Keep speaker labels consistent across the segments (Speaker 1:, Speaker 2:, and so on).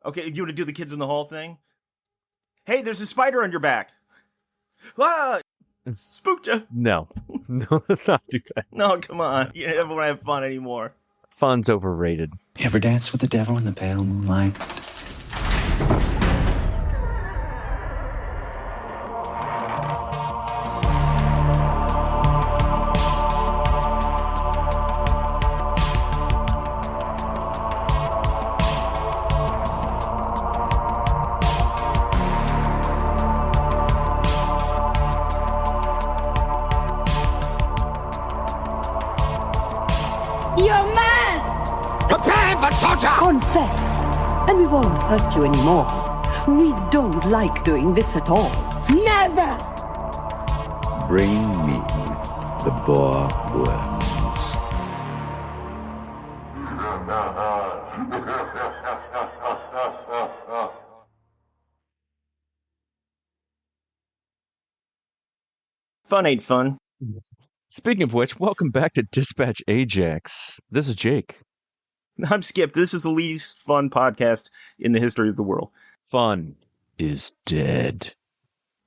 Speaker 1: Okay, you want to do the kids in the hall thing? Hey, there's a spider on your back. Ah! Spooked you.
Speaker 2: No, let's not do that.
Speaker 1: No, come on. You never want to have fun anymore.
Speaker 2: Fun's overrated.
Speaker 3: You ever dance with the devil in the pale moonlight?
Speaker 4: You're mad!
Speaker 5: Prepare for torture!
Speaker 4: Confess, and we won't hurt you anymore. We don't like doing this at all. Never!
Speaker 3: Bring me the boar worms.
Speaker 1: Fun ain't fun.
Speaker 2: Speaking of which, welcome back to Dispatch Ajax. This is Jake.
Speaker 1: I'm Skip. This is the least fun podcast in the history of the world.
Speaker 2: Fun is dead.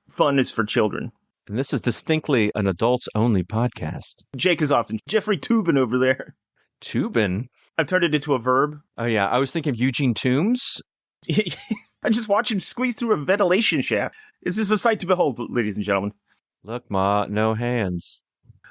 Speaker 1: Fun is for children.
Speaker 2: And this is distinctly an adults-only podcast.
Speaker 1: Jake is often Jeffrey Toobin over there.
Speaker 2: Toobin?
Speaker 1: I've turned it into a verb.
Speaker 2: Oh yeah, I was thinking of Eugene Toombs.
Speaker 1: I just watch him squeeze through a ventilation shaft. This is a sight to behold, ladies and gentlemen.
Speaker 2: Look, Ma, no hands.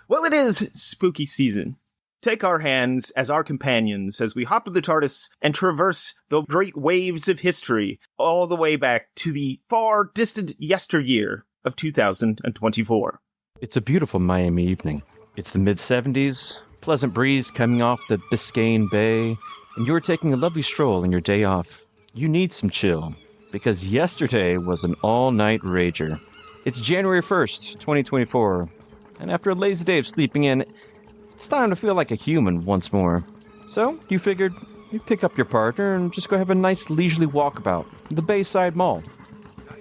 Speaker 1: Well, it is spooky season. Take our hands as our companions as we hop in the TARDIS and traverse the great waves of history all the way back to the far distant yesteryear of 2024.
Speaker 2: It's a beautiful Miami evening. It's the mid-70s, pleasant breeze coming off the Biscayne Bay, and you're taking a lovely stroll on your day off. You need some chill, because yesterday was an all-night rager. It's January 1st, 2024, and after a lazy day of sleeping in, it's time to feel like a human once more. So, you figured you'd pick up your partner and just go have a nice leisurely walkabout at the Bayside Mall.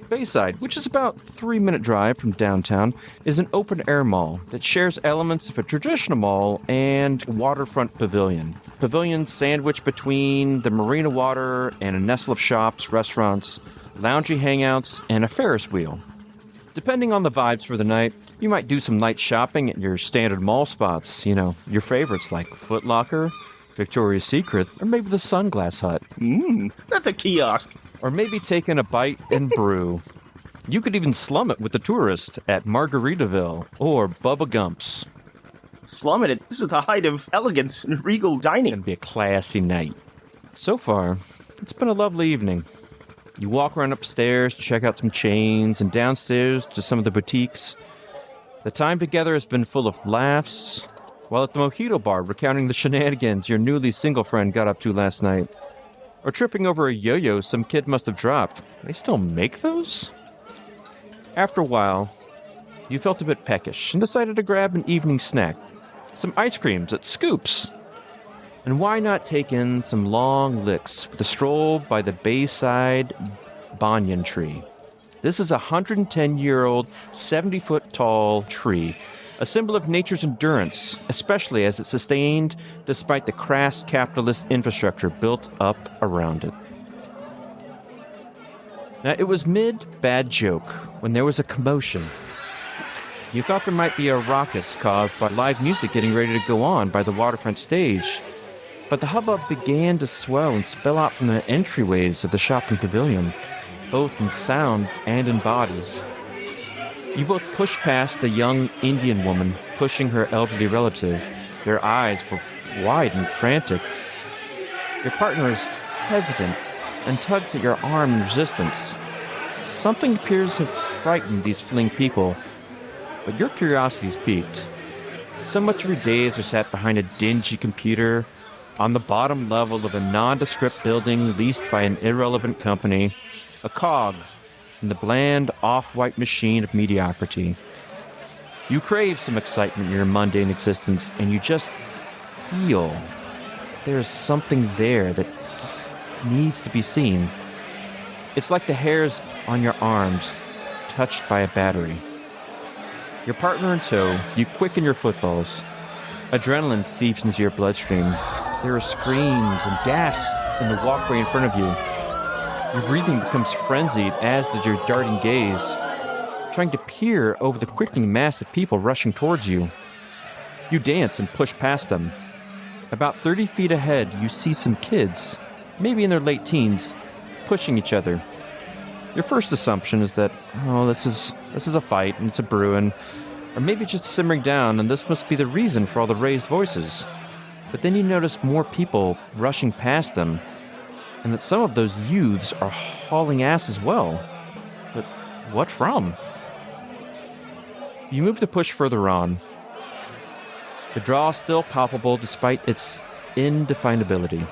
Speaker 2: Bayside, which is about a 3-minute drive from downtown, is an open-air mall that shares elements of a traditional mall and waterfront pavilion. Pavilion sandwiched between the marina water and a nestle of shops, restaurants, loungy hangouts, and a Ferris wheel. Depending on the vibes for the night, you might do some light shopping at your standard mall spots, your favorites like Foot Locker, Victoria's Secret, or maybe the Sunglass Hut.
Speaker 1: That's a kiosk.
Speaker 2: Or maybe take in a bite and brew. You could even slum it with the tourist at Margaritaville or Bubba Gump's.
Speaker 1: Slumming it. This is the height of elegance and regal
Speaker 2: It's
Speaker 1: dining.
Speaker 2: going to be a classy night. So far, it's been a lovely evening. You walk around upstairs, check out some chains, and downstairs to some of the boutiques. The time together has been full of laughs, while at the mojito bar recounting the shenanigans your newly single friend got up to last night. Or tripping over a yo-yo some kid must have dropped. They still make those? After a while, you felt a bit peckish and decided to grab an evening snack. Some ice creams at Scoops. And why not take in some long licks with a stroll by the Bayside banyan tree? This is a 110-year-old, 70-foot-tall tree, a symbol of nature's endurance, especially as it's sustained despite the crass capitalist infrastructure built up around it. Now, it was mid-bad joke when there was a commotion. You thought there might be a ruckus caused by live music getting ready to go on by the waterfront stage, but the hubbub began to swell and spill out from the entryways of the shopping pavilion, both in sound and in bodies. You both pushed past a young Indian woman pushing her elderly relative. Their eyes were wide and frantic. Your partner is hesitant and tugs at your arm in resistance. Something appears to have frightened these fleeing people, but your curiosity's piqued. So much of your days are sat behind a dingy computer on the bottom level of a nondescript building leased by an irrelevant company, a cog in the bland, off-white machine of mediocrity. You crave some excitement in your mundane existence, and you just feel there's something there that just needs to be seen. It's like the hairs on your arms touched by a battery. Your partner in tow, you quicken your footfalls. Adrenaline seeps into your bloodstream. There are screams and gasps in the walkway in front of you. Your breathing becomes frenzied, as does your darting gaze, trying to peer over the quickening mass of people rushing towards you. You dance and push past them. About 30 feet ahead, you see some kids, maybe in their late teens, pushing each other. Your first assumption is that, this is a fight and it's a brewing, or maybe just simmering down, and this must be the reason for all the raised voices. But then you notice more people rushing past them, and that some of those youths are hauling ass as well. But what from? You move to push further on. The draw is still palpable despite its indefinability.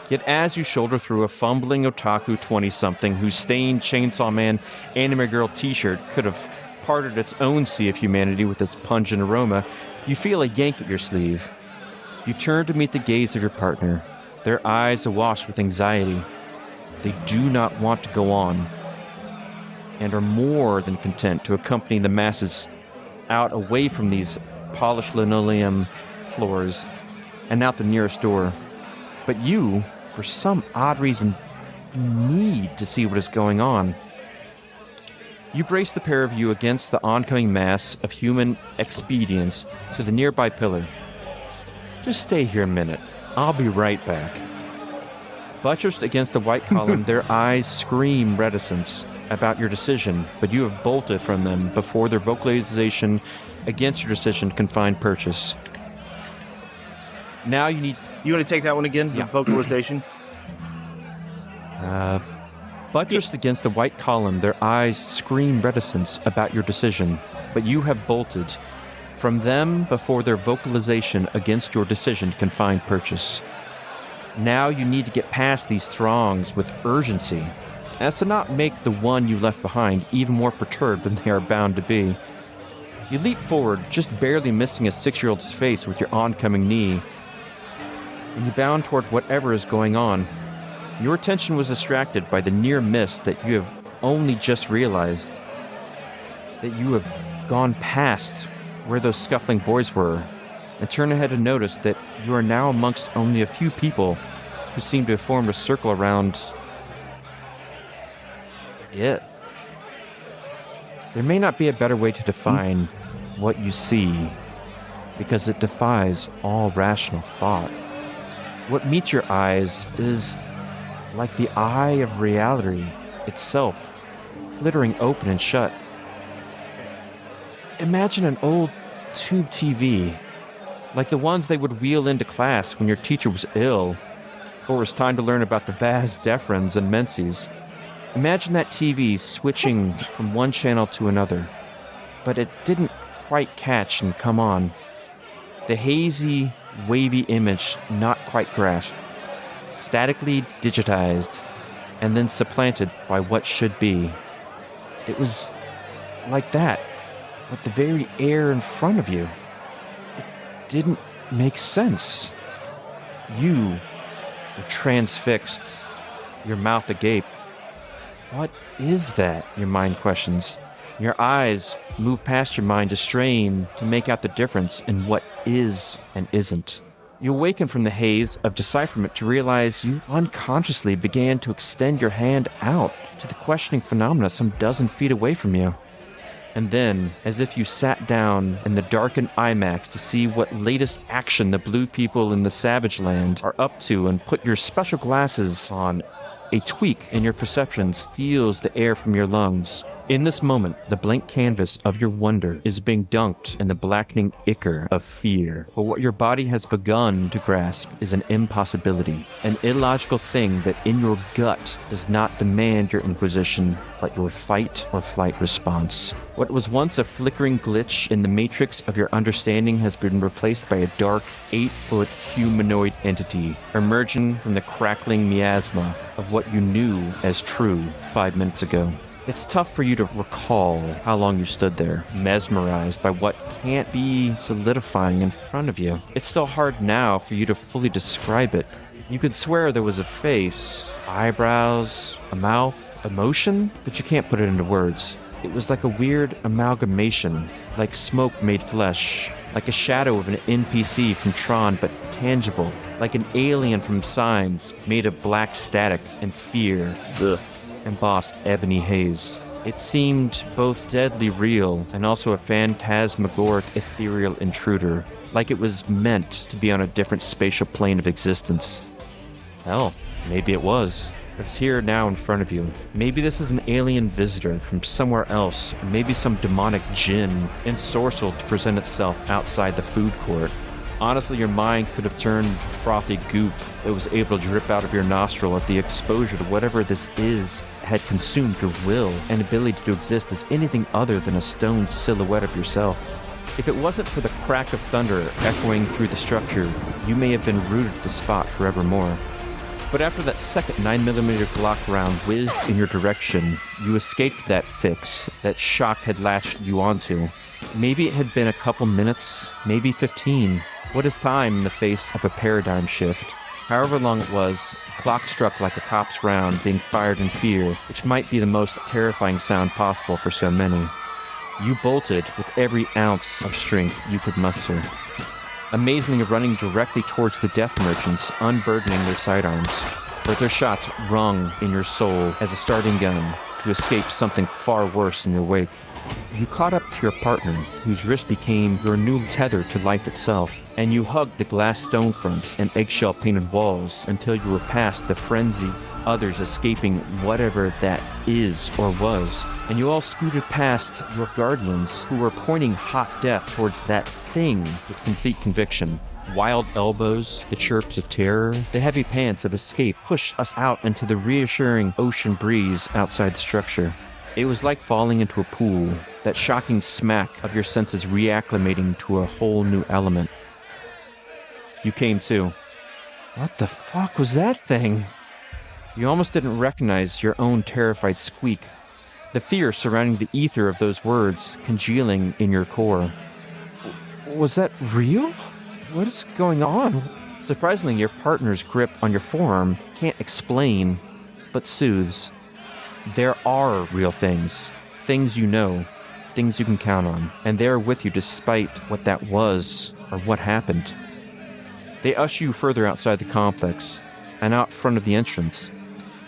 Speaker 2: Yet as you shoulder through a fumbling otaku 20-something whose stained Chainsaw Man anime girl t-shirt could have parted its own sea of humanity with its pungent aroma, you feel a yank at your sleeve. You turn to meet the gaze of your partner, their eyes awash with anxiety. They do not want to go on, and are more than content to accompany the masses out away from these polished linoleum floors and out the nearest door. But you, for some odd reason, need to see what is going on. You brace the pair of you against the oncoming mass of human expedients to the nearby pillar. Just stay here a minute. I'll be right back. Buttressed against the white column, their eyes scream reticence about your decision, but you have bolted from them before their vocalization against your decision can find purchase. Now you need...
Speaker 1: You want to take that one again? The vocalization?
Speaker 2: Buttressed against the white column, their eyes scream reticence about your decision, but you have bolted from them before their vocalization against your decision can find purchase. Now you need to get past these throngs with urgency, as to not make the one you left behind even more perturbed than they are bound to be. You leap forward, just barely missing a 6-year-old's face with your oncoming knee, and you bound toward whatever is going on. Your attention was distracted by the near miss that you have only just realized that you have gone past where those scuffling boys were, and turn ahead to notice that you are now amongst only a few people who seem to have formed a circle around it. There may not be a better way to define what you see, because it defies all rational thought. What meets your eyes is like the eye of reality itself, flittering open and shut. Imagine an old tube TV, like the ones they would wheel into class when your teacher was ill, or it was time to learn about the vas deferens and menses. Imagine that TV switching from one channel to another, but it didn't quite catch and come on. The hazy, wavy image not quite grasped, statically digitized, and then supplanted by what should be. It was like that, but the very air in front of you, it didn't make sense. You were transfixed, your mouth agape. What is that? Your mind questions. Your eyes move past your mind to strain to make out the difference in what is and isn't. You awaken from the haze of decipherment to realize you unconsciously began to extend your hand out to the questioning phenomena some dozen feet away from you. And then, as if you sat down in the darkened IMAX to see what latest action the blue people in the Savage Land are up to and put your special glasses on, a tweak in your perception steals the air from your lungs. In this moment, the blank canvas of your wonder is being dunked in the blackening ichor of fear. For what your body has begun to grasp is an impossibility, an illogical thing that in your gut does not demand your inquisition, but your fight or flight response. What was once a flickering glitch in the matrix of your understanding has been replaced by a dark, 8-foot humanoid entity, emerging from the crackling miasma of what you knew as true 5 minutes ago. It's tough for you to recall how long you stood there, mesmerized by what can't be solidifying in front of you. It's still hard now for you to fully describe it. You could swear there was a face, eyebrows, a mouth, emotion, but you can't put it into words. It was like a weird amalgamation, like smoke made flesh, like a shadow of an NPC from Tron, but tangible, like an alien from Signs, made of black static and fear.
Speaker 1: Ugh.
Speaker 2: embossed ebony haze. It seemed both deadly real and also a phantasmagoric, ethereal intruder, like it was meant to be on a different spatial plane of existence. Hell, maybe it was. It's here now in front of you. Maybe this is an alien visitor from somewhere else, or maybe some demonic djinn ensorcelled to present itself outside the food court. Honestly, your mind could have turned frothy goop that was able to drip out of your nostril at the exposure to whatever this is had consumed your will and ability to exist as anything other than a stone silhouette of yourself. If it wasn't for the crack of thunder echoing through the structure, you may have been rooted to the spot forevermore. But after that second 9mm Glock round whizzed in your direction, you escaped that fix that shock had latched you onto. Maybe it had been a couple minutes, maybe 15. What is time in the face of a paradigm shift? However long it was, the clock struck like a cop's round being fired in fear, which might be the most terrifying sound possible for so many. You bolted with every ounce of strength you could muster, amazingly running directly towards the death merchants, unburdening their sidearms, with their shots rung in your soul as a starting gun to escape something far worse in your wake. You caught up to your partner, whose wrist became your new tether to life itself, and you hugged the glass stone fronts and eggshell-painted walls until you were past the frenzy, others escaping whatever that is or was, and you all scooted past your guardians, who were pointing hot death towards that thing with complete conviction. Wild elbows, the chirps of terror, the heavy pants of escape pushed us out into the reassuring ocean breeze outside the structure. It was like falling into a pool, that shocking smack of your senses reacclimating to a whole new element. You came to. What the fuck was that thing? You almost didn't recognize your own terrified squeak, the fear surrounding the ether of those words congealing in your core. Was that real? What is going on? Surprisingly, your partner's grip on your forearm can't explain, but soothes. There are real things, things you know, things you can count on, and they are with you despite what that was or what happened. They usher you further outside the complex and out front of the entrance.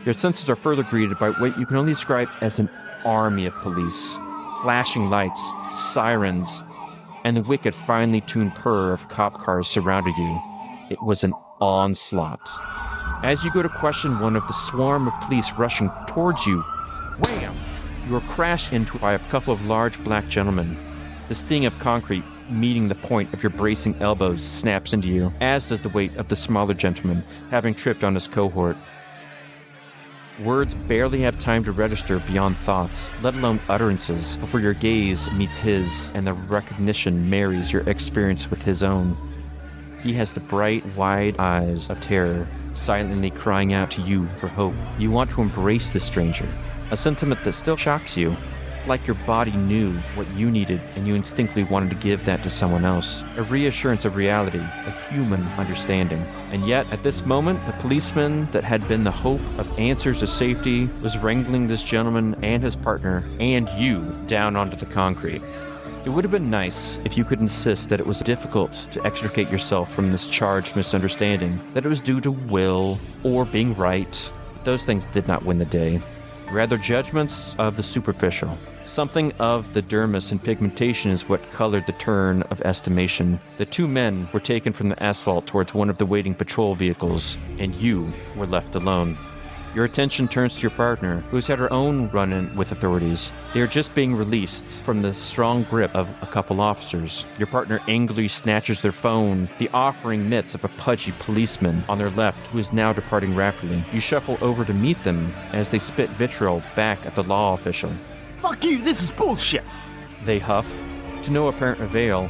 Speaker 2: Your senses are further greeted by what you can only describe as an army of police, flashing lights, sirens, and the wicked, finely tuned purr of cop cars surrounded you. It was an onslaught. As you go to question one of the swarm of police rushing towards you, wham! You are crashed into by a couple of large black gentlemen. The sting of concrete meeting the point of your bracing elbows snaps into you, as does the weight of the smaller gentleman, having tripped on his cohort. Words barely have time to register beyond thoughts, let alone utterances, before your gaze meets his and the recognition marries your experience with his own. He has the bright, wide eyes of terror, silently crying out to you for hope. You want to embrace the stranger, a sentiment that still shocks you, like your body knew what you needed and you instinctively wanted to give that to someone else. A reassurance of reality, a human understanding. And yet, at this moment, the policeman that had been the hope of answers to safety was wrangling this gentleman and his partner and you down onto the concrete. It would have been nice if you could insist that it was difficult to extricate yourself from this charged misunderstanding, that it was due to will or being right. Those things did not win the day. Rather, judgments of the superficial. Something of the dermis and pigmentation is what colored the turn of estimation. The two men were taken from the asphalt towards one of the waiting patrol vehicles, and you were left alone. Your attention turns to your partner, who's had her own run-in with authorities. They are just being released from the strong grip of a couple officers. Your partner angrily snatches their phone, the offering mitts of a pudgy policeman on their left, who is now departing rapidly. You shuffle over to meet them as they spit vitriol back at the law official.
Speaker 1: Fuck you, this is bullshit!
Speaker 2: They huff, to no apparent avail.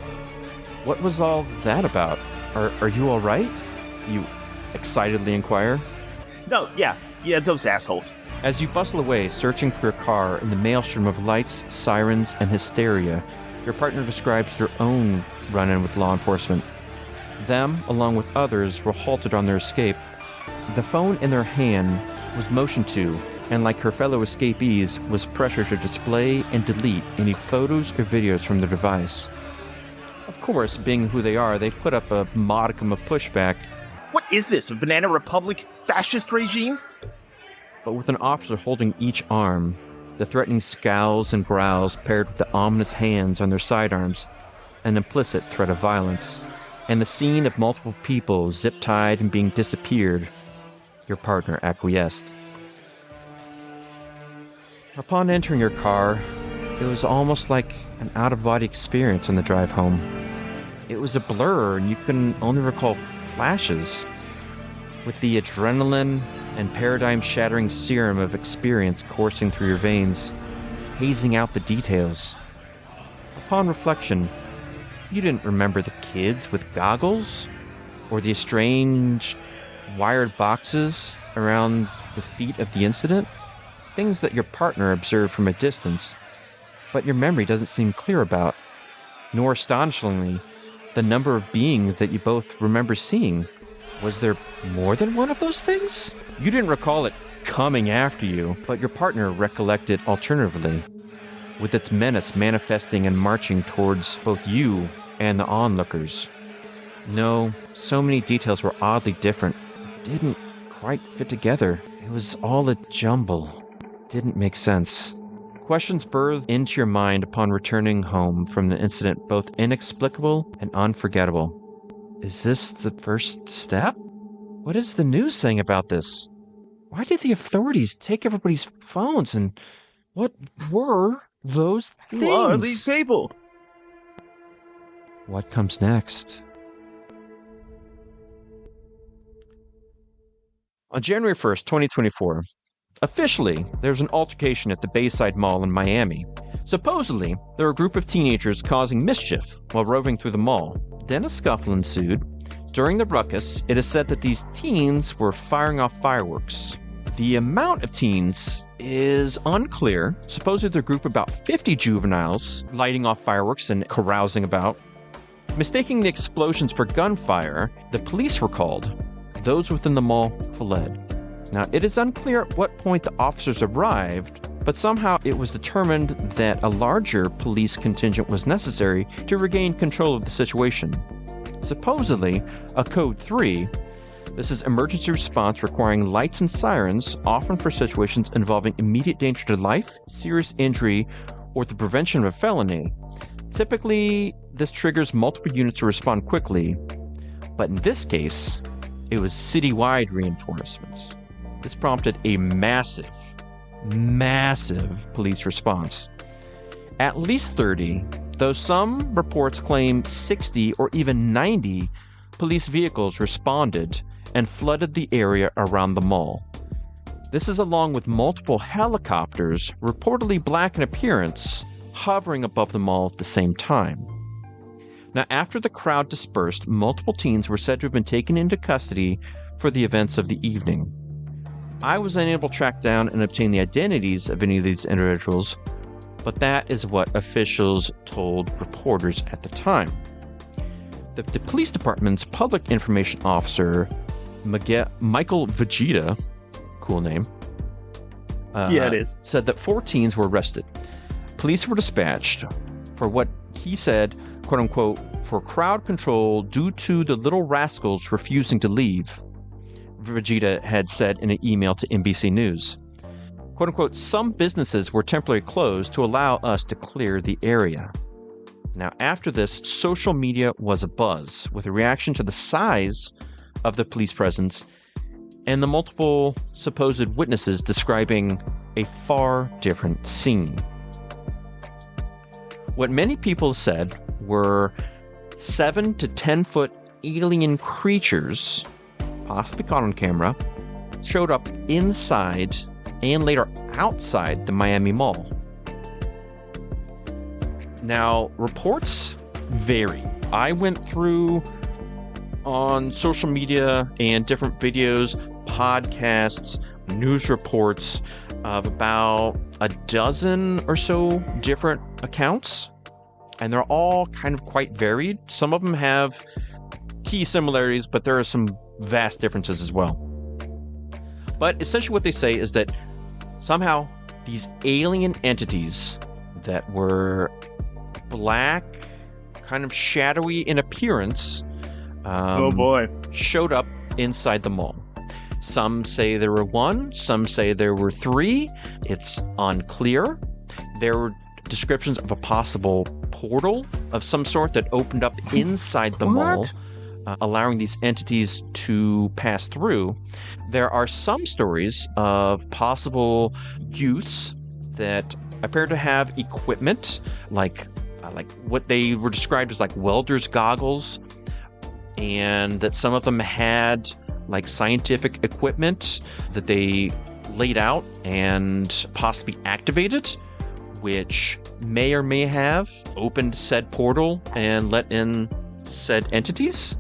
Speaker 2: What was all that about? Are you all right? You excitedly inquire.
Speaker 1: No, yeah, those assholes.
Speaker 2: As you bustle away, searching for your car in the maelstrom of lights, sirens, and hysteria, your partner describes their own run-in with law enforcement. Them, along with others, were halted on their escape. The phone in their hand was motioned to, and like her fellow escapees, was pressured to display and delete any photos or videos from their device. Of course, being who they are, they put up a modicum of pushback.
Speaker 1: What is this, a Banana Republic fascist regime?
Speaker 2: but with an officer holding each arm, the threatening scowls and growls paired with the ominous hands on their sidearms, an implicit threat of violence, and the scene of multiple people zip-tied and being disappeared, your partner acquiesced. Upon entering your car, it was almost like an out-of-body experience on the drive home. It was a blur, and you couldn't only recall flashes, with the adrenaline and paradigm-shattering serum of experience coursing through your veins, hazing out the details. Upon reflection, you didn't remember the kids with goggles, or the strange wired boxes around the feet of the incident, things that your partner observed from a distance, but your memory doesn't seem clear about, nor, astonishingly, the number of beings that you both remember seeing. Was there more than one of those things? You didn't recall it coming after you, but your partner recollected alternatively, with its menace manifesting and marching towards both you and the onlookers. No, so many details were oddly different. Didn't quite fit together. It was all a jumble. Didn't make sense. Questions birthed into your mind upon returning home from the incident, both inexplicable and unforgettable. Is this the first step? What is the news saying about this? Why did the authorities take everybody's phones, and what were those things?
Speaker 1: Who are these people?
Speaker 2: What comes next? On January 1st, 2024, officially, there was an altercation at the Bayside Mall in Miami. Supposedly, there were a group of teenagers causing mischief while roving through the mall. Then a scuffle ensued. During the ruckus, it is said that these teens were firing off fireworks. The amount of teens is unclear. Supposedly, the group of about 50 juveniles lighting off fireworks and carousing about. Mistaking the explosions for gunfire, the police were called. Those within the mall fled. Now, it is unclear at what point the officers arrived, but somehow it was determined that a larger police contingent was necessary to regain control of the situation. Supposedly, a Code 3, this is emergency response requiring lights and sirens, often for situations involving immediate danger to life, serious injury, or the prevention of a felony. Typically, this triggers multiple units to respond quickly, but in this case, it was citywide reinforcements. This prompted a massive police response. At least 30, though some reports claim 60 or even 90 police vehicles responded and flooded the area around the mall. This is along with multiple helicopters, reportedly black in appearance, hovering above the mall at the same time. Now, after the crowd dispersed, multiple teens were said to have been taken into custody for the events of the evening. I was unable to track down and obtain the identities of any of these individuals, but that is what officials told reporters at the time. The police department's public information officer, Michael Vegeta, cool name,
Speaker 1: Yeah, it is.
Speaker 2: said that 4 teens were arrested. Police were dispatched for what he said, quote unquote, for crowd control due to the little rascals refusing to leave, Vegeta had said in an email to NBC News. Quote unquote, some businesses were temporarily closed to allow us to clear the area. Now, after this, social media was abuzz with a reaction to the size of the police presence and the multiple supposed witnesses describing a far different scene. What many people said were 7 to 10 foot alien creatures, possibly caught on camera, showed up inside and later outside the Miami Mall. Now, reports vary. I went through on social media and different videos, podcasts, news reports of about a dozen or so different accounts, and they're all kind of quite varied. Some of them have key similarities, but there are some vast differences as well. But essentially what they say is that somehow these alien entities that were black, kind of shadowy in appearance,
Speaker 1: oh boy,
Speaker 2: showed up inside the mall. Some say there were 1, some say there were 3. It's unclear. There were descriptions of a possible portal of some sort that opened up inside the mall, allowing these entities to pass through. There are some stories of possible youths that appear to have equipment, like what they were described as like welder's goggles, and that some of them had like scientific equipment that they laid out and possibly activated, which may or may have opened said portal and let in said entities.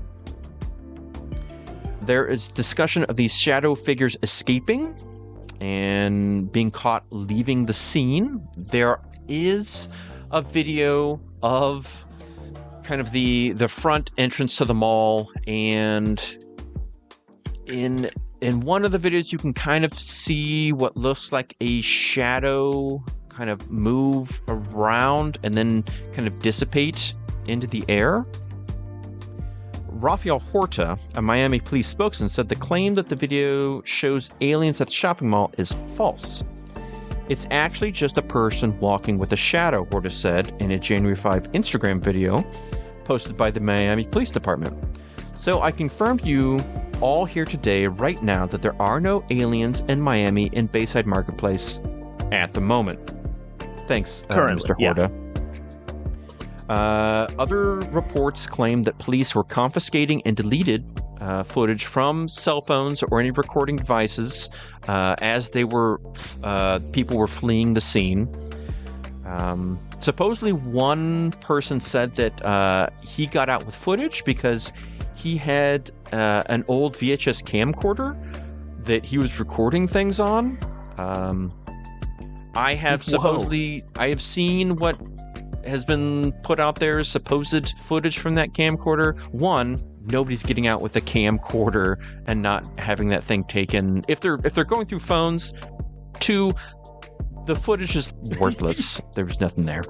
Speaker 2: There is discussion of these shadow figures escaping and being caught leaving the scene. There is a video of kind of the front entrance to the mall, and in one of the videos you can kind of see what looks like a shadow kind of move around and then kind of dissipate into the air. Rafael Horta, a Miami police spokesman, said the claim that the video shows aliens at the shopping mall is false. It's actually just a person walking with a shadow, Horta said in a January 5 Instagram video posted by the Miami Police Department. So I confirm to you all here today, right now, that there are no aliens in Miami in Bayside Marketplace at the moment. Thanks, Mr. Horta. Yeah. Other reports claim that police were confiscating and deleted footage from cell phones or any recording devices as they were people were fleeing the scene. Supposedly, one person said that he got out with footage because he had an old VHS camcorder that he was recording things on. I have seen what has been put out there as supposed footage from that camcorder. One, nobody's getting out with a camcorder and not having that thing taken. If they're going through phones. Two, the footage is worthless. There was nothing there.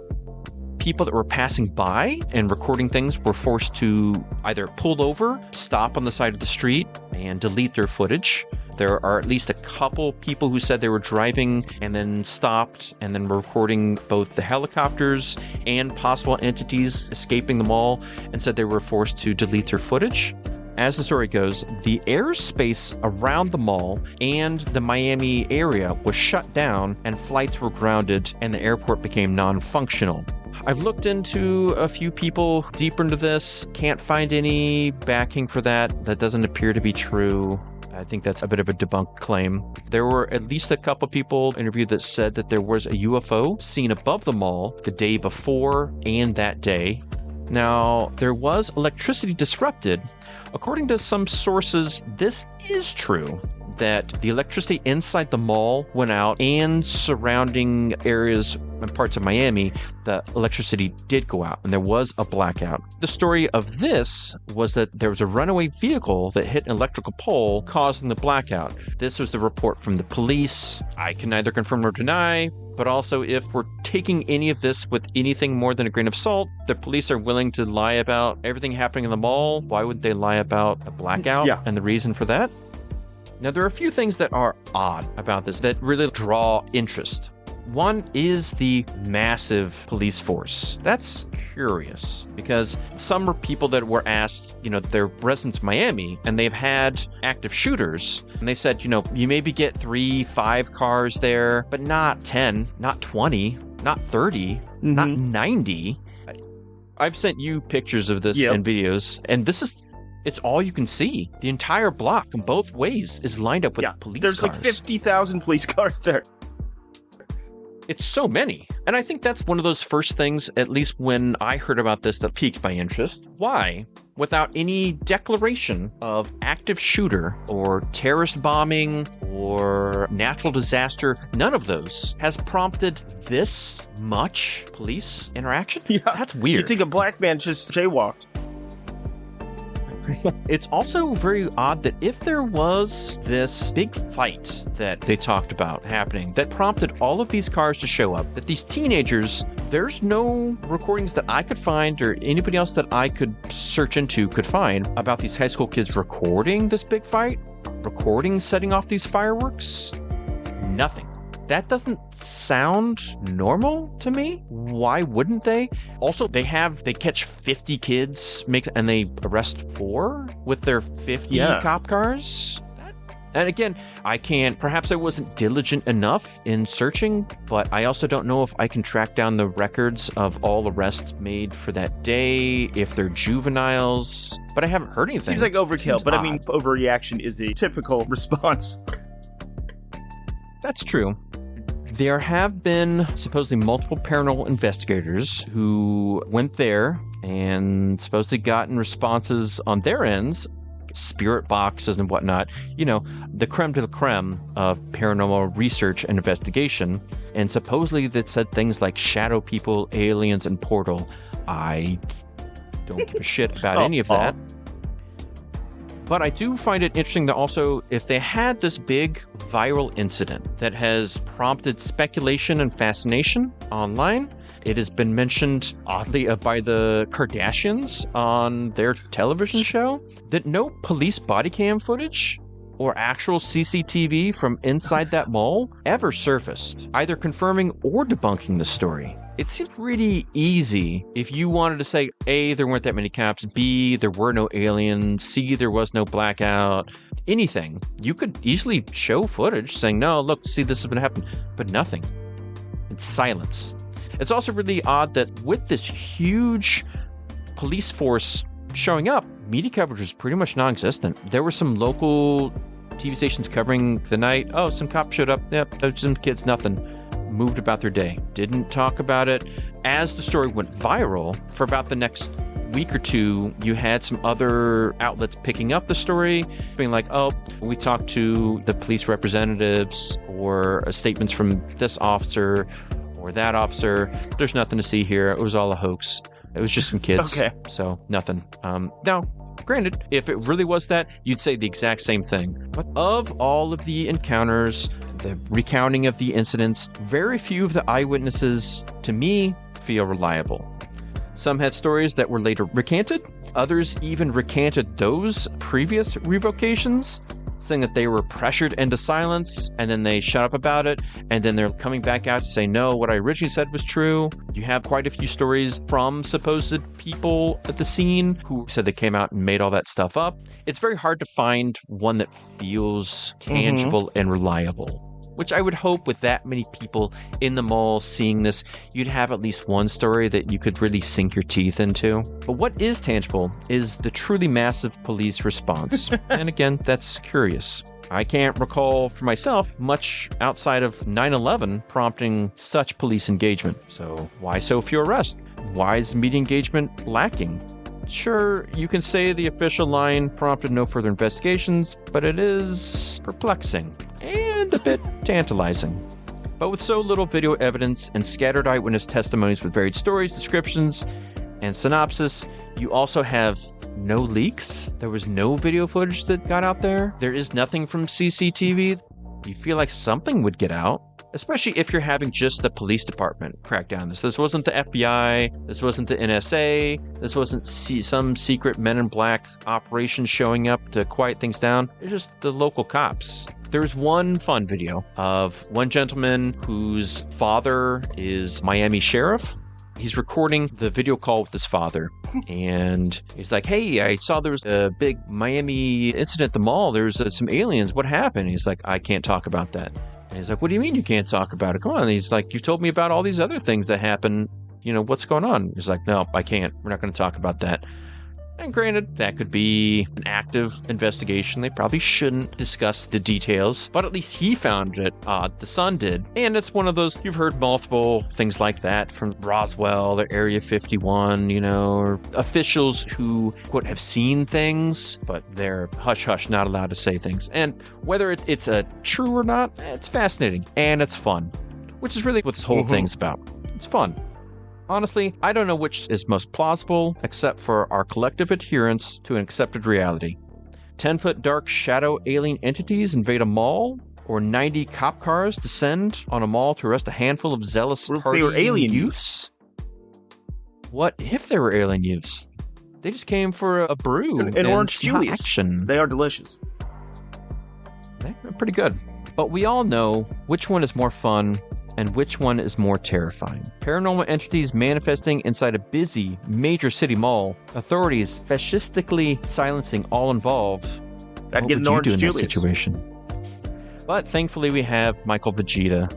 Speaker 2: People that were passing by and recording things were forced to either pull over, stop on the side of the street, and delete their footage. There are at least a couple people who said they were driving and then stopped and then were recording both the helicopters and possible entities escaping the mall and said they were forced to delete their footage. As the story goes, the airspace around the mall and the Miami area was shut down and flights were grounded and the airport became non-functional. I've looked into a few people deeper into this, can't find any backing for that. That doesn't appear to be true. I think that's a bit of a debunked claim. There were at least a couple people interviewed that said that there was a UFO seen above the mall the day before and that day. Now, there was electricity disrupted. According to some sources, this is true, that the electricity inside the mall went out and surrounding areas and parts of Miami, the electricity did go out and there was a blackout. The story of this was that there was a runaway vehicle that hit an electrical pole causing the blackout. This was the report from the police. I can neither confirm nor deny, but also if we're taking any of this with anything more than a grain of salt, the police are willing to lie about everything happening in the mall. Why would they lie about a blackout and the reason for that? Now, there are a few things that are odd about this that really draw interest. One is the massive police force. That's curious because some are people that were asked, they're residents of Miami and they've had active shooters. And they said, you maybe get 3-5 cars there, but not 10, not 20, not 30, not 90. I've sent you pictures of this and videos, and it's all you can see. The entire block in both ways is lined up with police cars.
Speaker 1: There's like 50,000 police cars there.
Speaker 2: It's so many. And I think that's one of those first things, at least when I heard about this, that piqued my interest. Why, without any declaration of active shooter or terrorist bombing or natural disaster, none of those has prompted this much police interaction?
Speaker 1: Yeah.
Speaker 2: That's weird.
Speaker 1: You think a black man just jaywalked.
Speaker 2: It's also very odd that if there was this big fight that they talked about happening that prompted all of these cars to show up, that these teenagers, there's no recordings that I could find or anybody else that I could search into could find about these high school kids recording this big fight, recording setting off these fireworks. Nothing. That doesn't sound normal to me. Why wouldn't they? Also, they catch 50 kids and they arrest 4 with their 50 cop cars. And again, perhaps I wasn't diligent enough in searching, but I also don't know if I can track down the records of all arrests made for that day, if they're juveniles, but I haven't heard anything.
Speaker 1: Seems like overkill, but I mean, overreaction is a typical response.
Speaker 2: That's true. There have been supposedly multiple paranormal investigators who went there and supposedly gotten responses on their ends, spirit boxes and whatnot, the creme de la creme of paranormal research and investigation. And supposedly that said things like shadow people, aliens, and portal. I don't give a shit about any of that. But I do find it interesting that also, if they had this big viral incident that has prompted speculation and fascination online, it has been mentioned, oddly, by the Kardashians on their television show, that no police body cam footage or actual CCTV from inside that mall ever surfaced, either confirming or debunking the story. It seemed really easy if you wanted to say, A, there weren't that many cops, B, there were no aliens, C, there was no blackout, anything. You could easily show footage saying, no, look, see, this has been happening, but nothing. It's silence. It's also really odd that with this huge police force showing up, media coverage was pretty much non-existent. There were some local TV stations covering the night. Oh, some cops showed up. Yep, some kids, nothing. Moved about their day. Didn't talk about it. As the story went viral, for about the next week or two, you had some other outlets picking up the story, being like, oh, we talked to the police representatives or statements from this officer or that officer. There's nothing to see here. It was all a hoax. It was just some kids.
Speaker 1: Okay.
Speaker 2: So nothing. Now, granted, if it really was that, you'd say the exact same thing. But of all of the encounters, the recounting of the incidents, very few of the eyewitnesses, to me, feel reliable. Some had stories that were later recanted. Others even recanted those previous revocations, saying that they were pressured into silence, and then they shut up about it, and then they're coming back out to say, no, what I originally said was true. You have quite a few stories from supposed people at the scene who said they came out and made all that stuff up. It's very hard to find one that feels tangible and reliable. Which I would hope with that many people in the mall seeing this, you'd have at least one story that you could really sink your teeth into. But what is tangible is the truly massive police response. And again, that's curious. I can't recall for myself much outside of 9/11 prompting such police engagement. So why so few arrests? Why is media engagement lacking? Sure, you can say the official line prompted no further investigations, but it is perplexing and a bit tantalizing. But with so little video evidence and scattered eyewitness testimonies with varied stories, descriptions, and synopsis, you also have no leaks. There was no video footage that got out there. There is nothing from CCTV. You feel like something would get out. Especially if you're having just the police department crack down this. This wasn't the FBI. This wasn't the NSA. This wasn't some secret Men in Black operation showing up to quiet things down. It's just the local cops. There's one fun video of one gentleman whose father is Miami sheriff. He's recording the video call with his father, and he's like, hey, I saw there was a big Miami incident at the mall. There's some aliens. What happened? He's like, I can't talk about that. And he's like, what do you mean you can't talk about it? Come on. And he's like, you told me about all these other things that happen. What's going on? He's like, no, I can't. We're not going to talk about that. And granted, that could be an active investigation. They probably shouldn't discuss the details, but at least he found it odd. The son did. And it's one of those, you've heard multiple things like that from Roswell or Area 51, or officials who, quote, have seen things, but they're hush-hush, not allowed to say things. And whether it's true or not, it's fascinating and it's fun, which is really what this whole thing's about. It's fun. Honestly, I don't know which is most plausible, except for our collective adherence to an accepted reality. 10-foot dark shadow alien entities invade a mall? Or 90 cop cars descend on a mall to arrest a handful of zealous
Speaker 1: What if they were alien
Speaker 2: youths? What if they were alien youths? They just came for a brew
Speaker 1: and orange
Speaker 2: some hot
Speaker 1: Julius.
Speaker 2: action.
Speaker 1: They are delicious.
Speaker 2: They're pretty good. But we all know which one is more fun and which one is more terrifying. Paranormal entities manifesting inside a busy, major city mall. Authorities fascistically silencing all involved.
Speaker 1: I'd
Speaker 2: What
Speaker 1: get
Speaker 2: would
Speaker 1: an
Speaker 2: you do
Speaker 1: orange
Speaker 2: in that
Speaker 1: Julius.
Speaker 2: situation? But thankfully we have Michael Vegeta.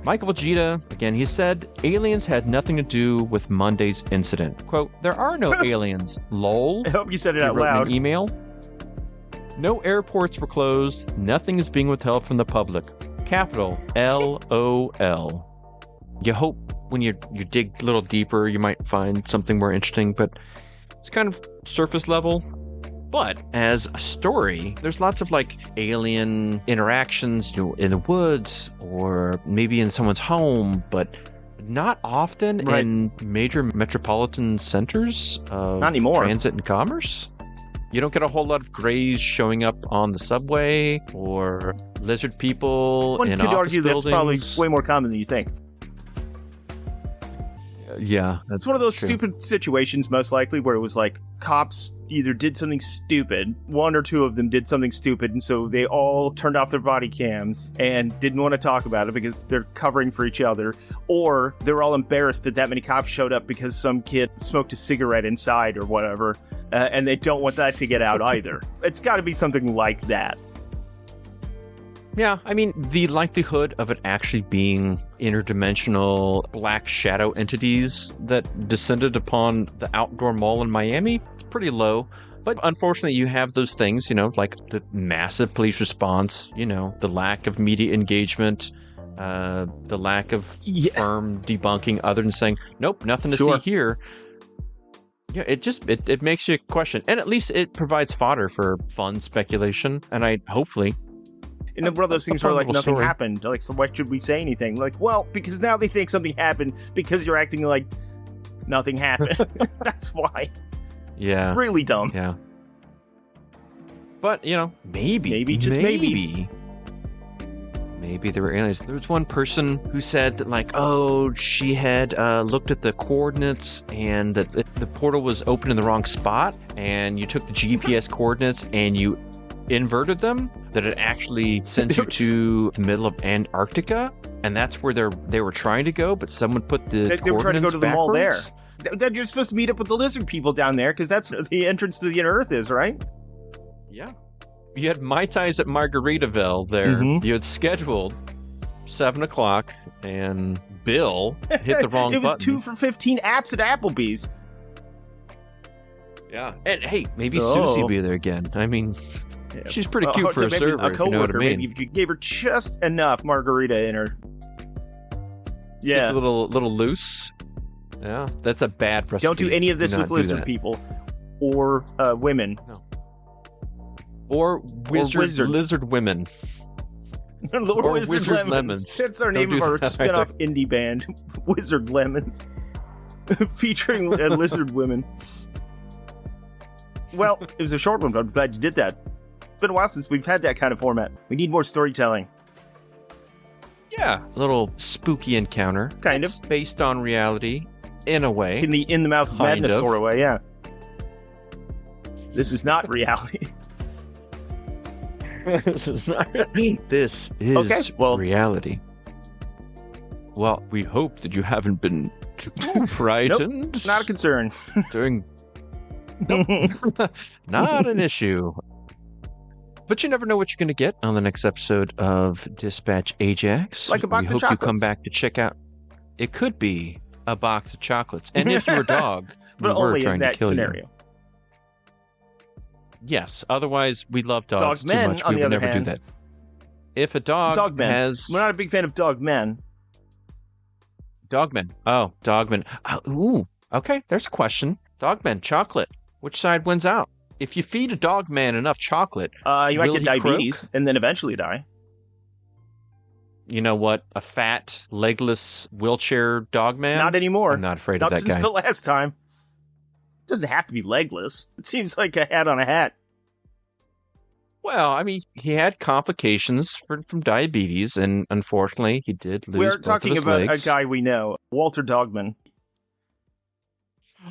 Speaker 2: Michael Vegeta, again, he said, aliens had nothing to do with Monday's incident. Quote, there are no aliens. Lol.
Speaker 1: I hope you said it
Speaker 2: He
Speaker 1: out
Speaker 2: wrote in
Speaker 1: loud.
Speaker 2: an email. No airports were closed. Nothing is being withheld from the public. Capital LOL. You hope when you dig a little deeper, you might find something more interesting, but it's kind of surface level. But as a story, there's lots of like alien interactions, in the woods or maybe in someone's home, but not often
Speaker 1: Right.
Speaker 2: in major metropolitan centers of
Speaker 1: Not anymore.
Speaker 2: transit and commerce. You don't get a whole lot of grays showing up on the subway or lizard people
Speaker 1: One
Speaker 2: in
Speaker 1: could
Speaker 2: office
Speaker 1: argue that's probably
Speaker 2: buildings.
Speaker 1: way more common than you think.
Speaker 2: Yeah,
Speaker 1: It's one of those
Speaker 2: true.
Speaker 1: stupid situations, most likely, where it was like cops either did something stupid, one or two of them did something stupid, and so they all turned off their body cams and didn't want to talk about it because they're covering for each other, or they're all embarrassed that many cops showed up because some kid smoked a cigarette inside or whatever, and they don't want that to get out either. It's got to be something like that.
Speaker 2: Yeah, I mean, the likelihood of it actually being interdimensional black shadow entities that descended upon the outdoor mall in Miami is pretty low. But unfortunately, you have those things, like the massive police response, the lack of media engagement, the lack of firm debunking other than saying, nope, nothing to
Speaker 1: Sure.
Speaker 2: see here. Yeah, it makes you question. And at least it provides fodder for fun speculation. And hopefully...
Speaker 1: And one of those things where, like, nothing happened. Like, so why should we say anything? Like, well, because now they think something happened because you're acting like nothing happened. That's why.
Speaker 2: Yeah.
Speaker 1: Really dumb.
Speaker 2: Yeah. But, maybe.
Speaker 1: Maybe, just maybe.
Speaker 2: Maybe there were aliens. There was one person who said that, like, she had looked at the coordinates and that the portal was open in the wrong spot, and you took the GPS coordinates and you inverted them, that it actually sends you to the middle of Antarctica, and that's where they were trying to go, but someone put the
Speaker 1: They were trying to go to the mall there.
Speaker 2: backwards.
Speaker 1: Then you're supposed to meet up with the lizard people down there because that's where the entrance to the inner Earth is, right?
Speaker 2: Yeah. You had Mai Tais at Margaritaville there.
Speaker 1: Mhm.
Speaker 2: You had scheduled 7 o'clock, and Bill hit the wrong
Speaker 1: It was
Speaker 2: button.
Speaker 1: 2 for 15 apps at Applebee's.
Speaker 2: Yeah. And hey, maybe
Speaker 1: Oh.
Speaker 2: Susie will be there again. I mean, she's pretty cute for a
Speaker 1: maybe
Speaker 2: server, if you know what I mean.
Speaker 1: Maybe if you gave her just enough margarita in her.
Speaker 2: She's a little loose. Yeah, that's a bad recipe.
Speaker 1: Don't do any of this
Speaker 2: Do
Speaker 1: with
Speaker 2: not do
Speaker 1: lizard
Speaker 2: that.
Speaker 1: people or women.
Speaker 2: Or
Speaker 1: wizards.
Speaker 2: lizard women.
Speaker 1: Or
Speaker 2: Wizard Lemons.
Speaker 1: That's our
Speaker 2: Don't
Speaker 1: name
Speaker 2: do
Speaker 1: of our
Speaker 2: that
Speaker 1: spin-off
Speaker 2: either.
Speaker 1: indie band, Wizard Lemons, featuring lizard women. Well, it was a short one, but I'm glad you did that. It's been a while since we've had that kind of format. We need more storytelling.
Speaker 2: Yeah, a little spooky encounter.
Speaker 1: Kind
Speaker 2: It's based on reality, in a way.
Speaker 1: In the mouth of
Speaker 2: Kind
Speaker 1: madness
Speaker 2: of.
Speaker 1: sort of way, yeah. This is not reality.
Speaker 2: This is not. This is
Speaker 1: Okay, well-
Speaker 2: reality. Well, we hope that you haven't been too frightened
Speaker 1: Not a concern.
Speaker 2: during. Nope. Not an issue. But you never know what you're going to get on the next episode of Dispatch Ajax.
Speaker 1: Like a box
Speaker 2: we
Speaker 1: of
Speaker 2: hope you come
Speaker 1: chocolates.
Speaker 2: back to check out. It could be a box of chocolates, and if you're a dog,
Speaker 1: But
Speaker 2: we were
Speaker 1: only
Speaker 2: trying
Speaker 1: in
Speaker 2: to
Speaker 1: that
Speaker 2: kill
Speaker 1: scenario.
Speaker 2: you. Yes. Otherwise, we love dogs too
Speaker 1: Dogmen,
Speaker 2: much.
Speaker 1: on
Speaker 2: We
Speaker 1: the
Speaker 2: would
Speaker 1: other
Speaker 2: never do
Speaker 1: hand.
Speaker 2: that. If a dog
Speaker 1: Dogmen.
Speaker 2: has
Speaker 1: We're not a big fan of dogmen.
Speaker 2: Dogmen. Oh, Dogmen. Ooh, okay. There's a question. Dogmen, chocolate. Which side wins out? If you feed a dogman enough chocolate,
Speaker 1: You might
Speaker 2: will
Speaker 1: get
Speaker 2: he
Speaker 1: diabetes
Speaker 2: croak?
Speaker 1: and then eventually die.
Speaker 2: You know what? A fat, legless, wheelchair dog man?
Speaker 1: Not anymore.
Speaker 2: I'm not afraid
Speaker 1: Not
Speaker 2: of that
Speaker 1: since
Speaker 2: guy.
Speaker 1: the last time. It doesn't have to be legless. It seems like a hat on a hat.
Speaker 2: Well, I mean, he had complications from diabetes, and unfortunately, he did lose
Speaker 1: We're
Speaker 2: both
Speaker 1: talking
Speaker 2: of his
Speaker 1: about
Speaker 2: legs.
Speaker 1: a guy we know, Walter Dogman.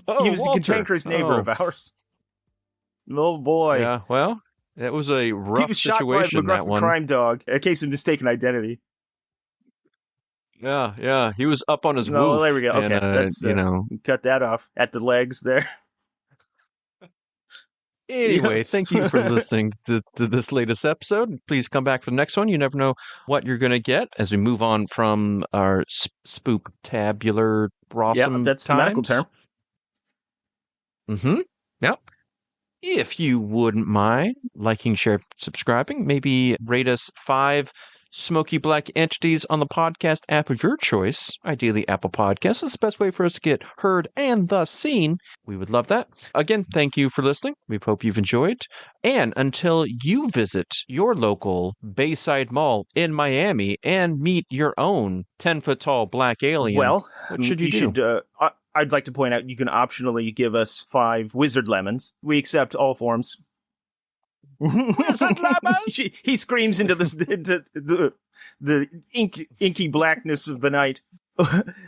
Speaker 2: Oh,
Speaker 1: He was
Speaker 2: Walter.
Speaker 1: a cantankerous neighbor of ours. Oh boy.
Speaker 2: Yeah, well, that was a
Speaker 1: He
Speaker 2: rough
Speaker 1: was shot
Speaker 2: situation,
Speaker 1: by a
Speaker 2: that
Speaker 1: McGruff
Speaker 2: one.
Speaker 1: the crime dog, a case of mistaken identity.
Speaker 2: Yeah, he was up on his
Speaker 1: No,
Speaker 2: woof.
Speaker 1: there we go. Okay,
Speaker 2: and,
Speaker 1: let's cut that off at the legs there.
Speaker 2: Anyway, thank you for listening to this latest episode. Please come back for the next one. You never know what you're going to get as we move on from our spooktabular
Speaker 1: Yeah, that's the medical term.
Speaker 2: Mm-hmm. Yep. If you wouldn't mind liking, share, subscribing, maybe rate us 5 smoky black entities on the podcast app of your choice, ideally Apple Podcasts. That's the best way for us to get heard and thus seen. We would love that. Again, thank you for listening. We hope you've enjoyed. And until you visit your local Bayside Mall in Miami and meet your own 10-foot-tall black alien, what should you do?
Speaker 1: I'd like to point out you can optionally give us 5 wizard lemons. We accept all forms.
Speaker 2: Wizard lemons?
Speaker 1: He screams into the inky blackness of the night.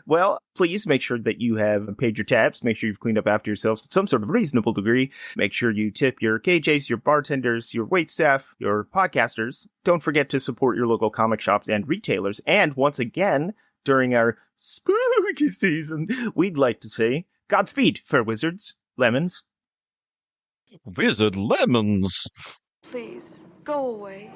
Speaker 1: Well, please make sure that you have paid your tabs. Make sure you've cleaned up after yourselves to some sort of reasonable degree. Make sure you tip your KJs, your bartenders, your waitstaff, your podcasters. Don't forget to support your local comic shops and retailers. And once again, during our spooky season, we'd like to say Godspeed, fair wizards, lemons.
Speaker 2: Wizard lemons.
Speaker 5: Please, go away.